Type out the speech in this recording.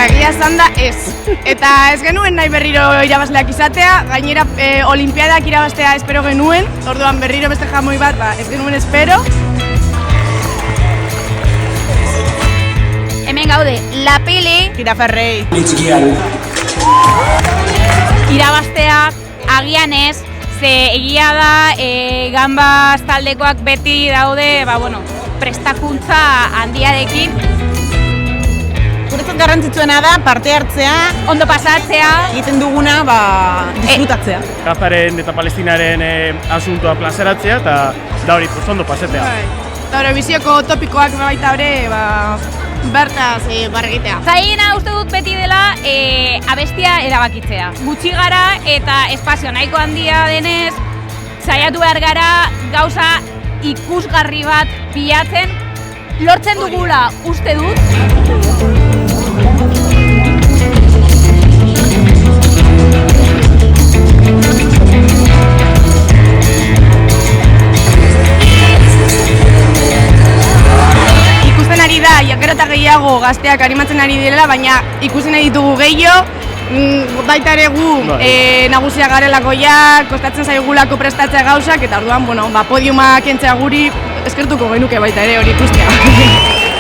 egia esan da ez. Eta ez genuen nahi berriro irabazleak izatea, gainera olimpiadak irabaztea espero genuen, orduan berriro beste jamoi bat, ez genuen espero. Hemen gaude, La Pele, Giraferrei. irabaztea agian ez, ze egia da Gambas taldekoak beti daude, prestakuntza handiarekin. Guretzat garrantzitsuena da parte hartzea, Ondo pasatzea, egiten duguna disfrutatzea. Gazaren eta Palestinaren asuntoa plazeratzea eta da hori ondo pasetea. Eta Eurobisioko topikoak baita hori, bertaz barregitea. Zailena uste dut beti dela abestia erabakitzea. Gutxi gara eta espazio nahiko handia denez, saiatu behar gara gauza ikusgarri bat bilatzen, lortzen dugula uste dut. Ikusten ari da, gero eta gehiago gazteak animatzen ari direla, baina ikusten nahi ditugu gehiago, baita ere gu nagusia garelakoiak, kostatzen zaigulako prestatzea gauzak, eta orduan, podiuma kentzea guri eskertuko genuke baita ere hori ikustea.